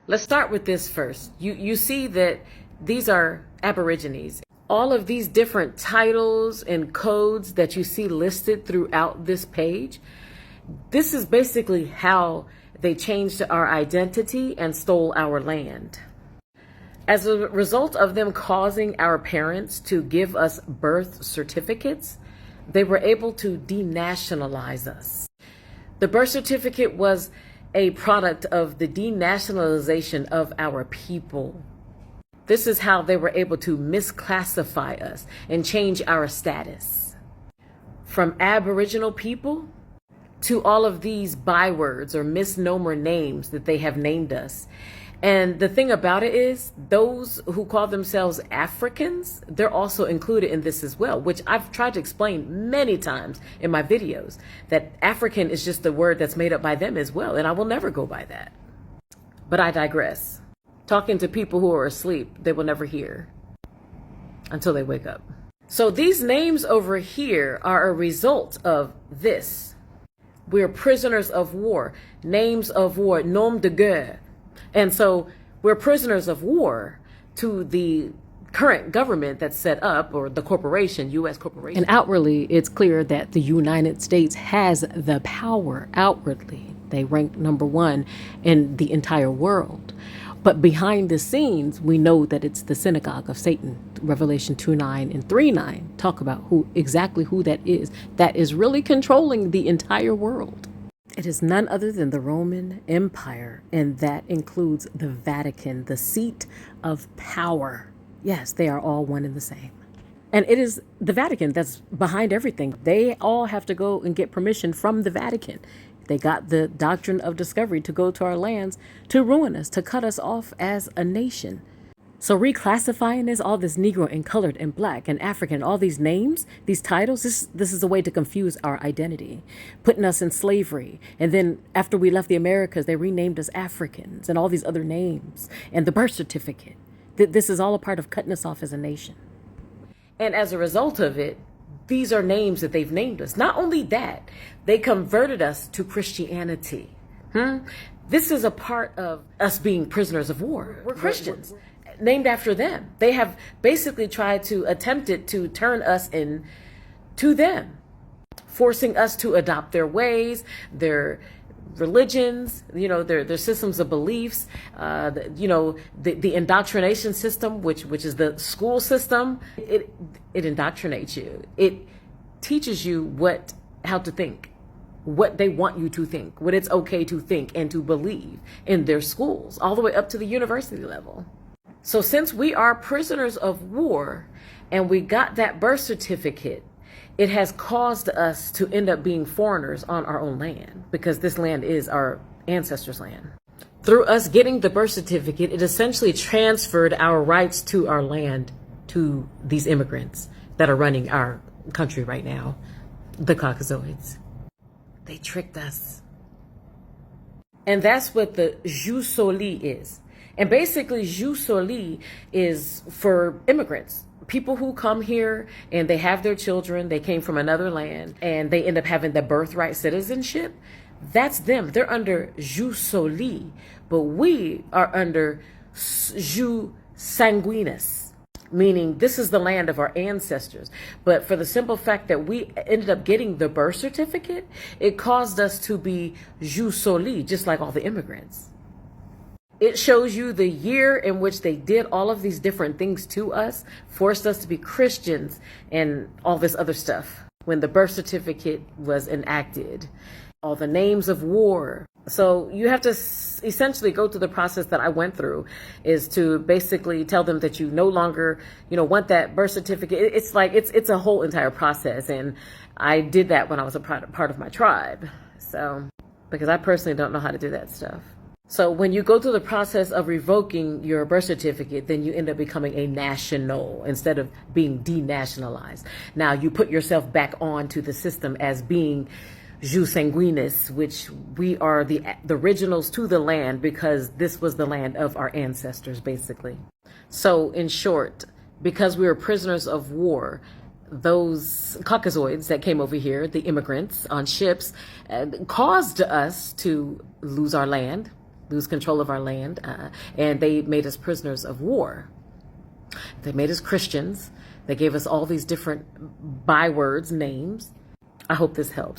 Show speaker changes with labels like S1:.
S1: Let's start with this first. You see that these are Aborigines. All of these different titles and codes that you see listed throughout this page, this is basically how they changed our identity and stole our land. As a result of them causing our parents to give us birth certificates, they were able to denationalize us. The birth certificate was a product of the denationalization of our people. This is how they were able to misclassify us and change our status. From Aboriginal people to all of these bywords or misnomer names that they have named us. And the thing about it is, those who call themselves Africans, they're also included in this as well, which I've tried to explain many times in my videos, that African is just a word that's made up by them as well, and I will never go by that. But I digress. Talking to people who are asleep, they will never hear until they wake up. So these names over here are a result of this. We're prisoners of war, names of war, nom de guerre. And so we're prisoners of war to the current government that's set up, or the corporation, U.S. corporation.
S2: And outwardly, it's clear that the United States has the power. Outwardly, they rank number 1 in the entire world. But behind the scenes, we know that it's the synagogue of Satan. Revelation 2:9 and 3:9 talk about who that is really controlling the entire world. It is none other than the Roman Empire, and that includes the Vatican, the seat of power. Yes, they are all one and the same. And it is the Vatican that's behind everything. They all have to go and get permission from the Vatican. They got the doctrine of discovery to go to our lands to ruin us, to cut us off as a nation. So reclassifying this, all this Negro and colored and black and African, all these names, these titles, this is a way to confuse our identity, putting us in slavery. And then after we left the Americas, they renamed us Africans and all these other names and the birth certificate. This is all a part of cutting us off as a nation.
S1: And as a result of it, these are names that they've named us. Not only that, they converted us to Christianity. This is a part of us being prisoners of war. We're Christians. Named after them. They have basically tried to attempted to turn us into them, forcing us to adopt their ways, their religions, their systems of beliefs, the indoctrination system, which is the school system. It indoctrinates you. It teaches you how to think, what they want you to think, what it's okay to think and to believe in their schools, all the way up to the university level. So since we are prisoners of war and we got that birth certificate, it has caused us to end up being foreigners on our own land, because this land is our ancestors' land. Through us getting the birth certificate, it essentially transferred our rights to our land to these immigrants that are running our country right now, the Caucasoids. They tricked us. And that's what the jus soli is. And basically, jus soli is for immigrants, people who come here and they have their children, they came from another land, and they end up having the birthright citizenship. That's them. They're under jus soli, but we are under jus sanguinis, meaning this is the land of our ancestors. But for the simple fact that we ended up getting the birth certificate, it caused us to be jus soli, just like all the immigrants. It shows you the year in which they did all of these different things to us, forced us to be Christians and all this other stuff. When the birth certificate was enacted, all the names of war. So you have to essentially go through the process that I went through, is to basically tell them that you no longer, want that birth certificate. It's like, it's a whole entire process. And I did that when I was a part of my tribe. So, because I personally don't know how to do that stuff. So when you go through the process of revoking your birth certificate, then you end up becoming a national instead of being denationalized. Now you put yourself back onto the system as being jus sanguinis, which we are the originals to the land, because this was the land of our ancestors, basically. So in short, because we were prisoners of war, those Caucasoids that came over here, the immigrants on ships, caused us to lose our land. lose control of our land, and they made us prisoners of war. They made us Christians. They gave us all these different bywords, names. I hope this helps.